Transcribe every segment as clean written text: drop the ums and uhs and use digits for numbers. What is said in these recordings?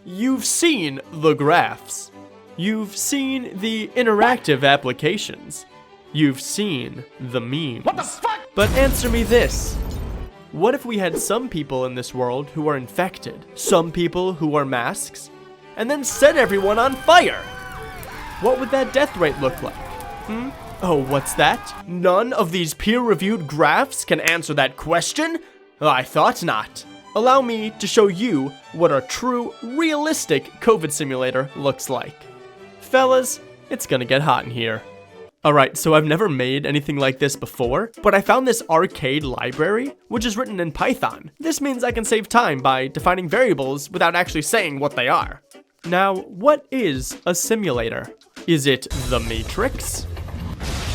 You've seen the graphs. You've seen the interactive applications. You've seen the memes. What the fuck? But answer me this. What if we had some people in this world who are infected, some people who wear masks, and then set everyone on fire? What would that death rate look like? Oh, what's that? None of these peer-reviewed graphs can answer that question? I thought not. Allow me to show you what a true, realistic COVID simulator looks like. Fellas, it's gonna get hot in here. Alright, so I've never made anything like this before, but I found this arcade library, which is written in Python. This means I can save time by defining variables without actually saying what they are. Now, what is a simulator? Is it the Matrix?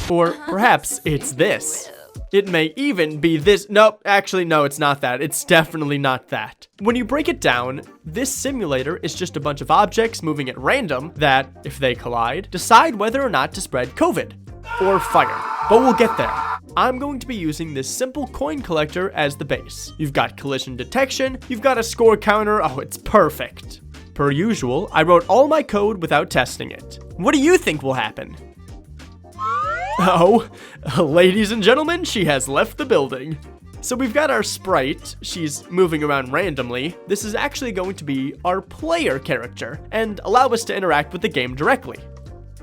Or perhaps it's this. It may even be this. Nope, actually, no, it's not that. It's definitely not that. When you break it down, this simulator is just a bunch of objects moving at random that, if they collide, decide whether or not to spread COVID or fire. But we'll get there. I'm going to be using this simple coin collector as the base. You've got collision detection, you've got a score counter. Oh, it's perfect. Per usual, I wrote all my code without testing it. What do you think will happen? Oh, ladies and gentlemen, she has left the building. So we've got our sprite, she's moving around randomly. This is actually going to be our player character and allow us to interact with the game directly.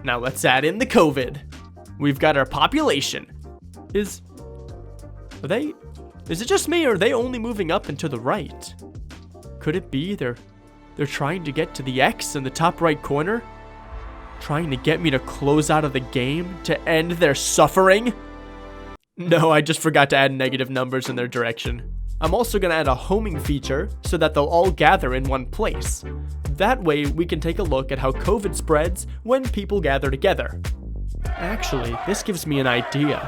Now let's add in the COVID. We've got our population. Is it just me, or are they only moving up and to the right? Could it be they're trying to get to the X in the top right corner? Trying to get me to close out of the game to end their suffering? No, I just forgot to add negative numbers in their direction. I'm also gonna add a homing feature so that they'll all gather in one place. That way we can take a look at how COVID spreads when people gather together. Actually, this gives me an idea.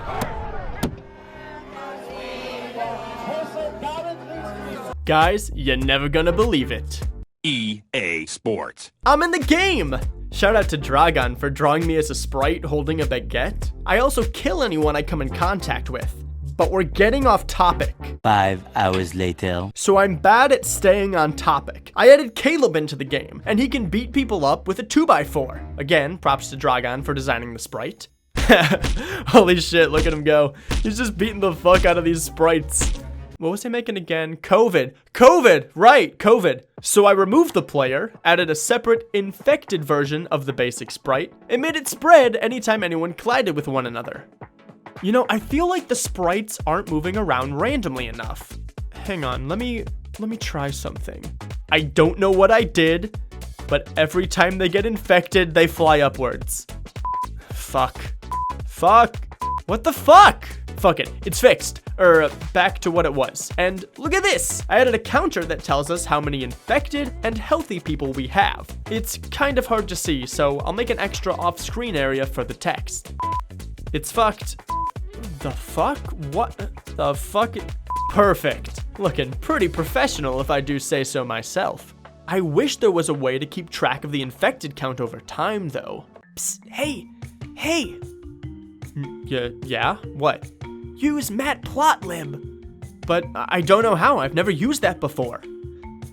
Guys, you're never gonna believe it. EA Sports. I'm in the game! Shout out to Dragon for drawing me as a sprite holding a baguette. I also kill anyone I come in contact with. But we're getting off topic. 5 hours later. So I'm bad at staying on topic. I added Caleb into the game, and he can beat people up with a 2x4. Again, props to Dragon for designing the sprite. Holy shit, look at him go. He's just beating the fuck out of these sprites. What was I making again? COVID. COVID! Right, COVID. So I removed the player, added a separate infected version of the basic sprite, and made it spread anytime anyone collided with one another. You know, I feel like the sprites aren't moving around randomly enough. Hang on, let me try something. I don't know what I did, but every time they get infected, they fly upwards. Fuck. Fuck. What the fuck? Fuck it, it's fixed. Back to what it was. And look at this! I added a counter that tells us how many infected and healthy people we have. It's kind of hard to see, so I'll make an extra off-screen area for the text. It's fucked. The fuck? What the fuck? Perfect. Looking pretty professional if I do say so myself. I wish there was a way to keep track of the infected count over time, though. Psst, hey! Yeah? What? Use matplotlib. But I don't know how. I've never used that before.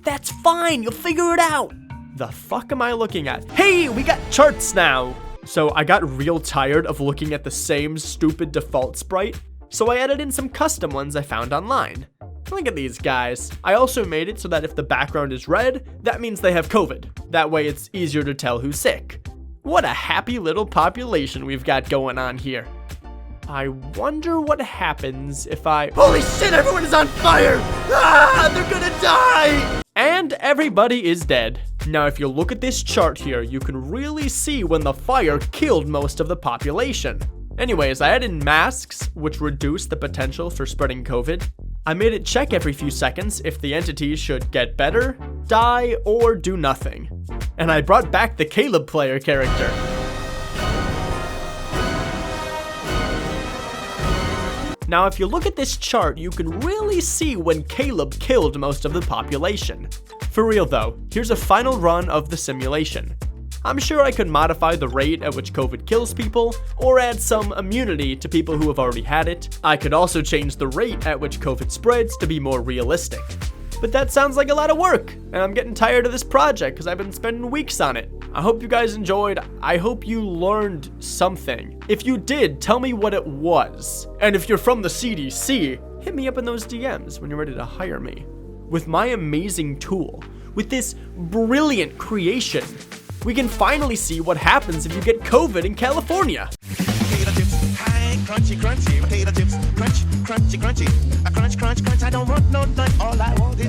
That's fine. You'll figure it out. The fuck am I looking at? Hey, we got charts now. So I got real tired of looking at the same stupid default sprite. So I added in some custom ones I found online. Look at these guys. I also made it so that if the background is red, that means they have COVID. That way it's easier to tell who's sick. What a happy little population we've got going on here. I wonder what happens if I... Holy shit, everyone is on fire! Ah, they're gonna die! And everybody is dead. Now, if you look at this chart here, you can really see when the fire killed most of the population. Anyways, I added masks, which reduce the potential for spreading COVID. I made it check every few seconds if the entity should get better, die, or do nothing. And I brought back the Caleb player character. Now, if you look at this chart, you can really see when Caleb killed most of the population. For real though, here's a final run of the simulation. I'm sure I could modify the rate at which COVID kills people, or add some immunity to people who have already had it. I could also change the rate at which COVID spreads to be more realistic. But that sounds like a lot of work, and I'm getting tired of this project because I've been spending weeks on it. I hope you guys enjoyed. I hope you learned something. If you did, tell me what it was. And if you're from the CDC, hit me up in those DMs when you're ready to hire me. With my amazing tool, with this brilliant creation, we can finally see what happens if you get COVID in California. Potato chips, high, crunchy, crunchy. Potato chips, crunch, crunchy, crunchy. A crunch, crunch, crunch. I don't want no none. All I want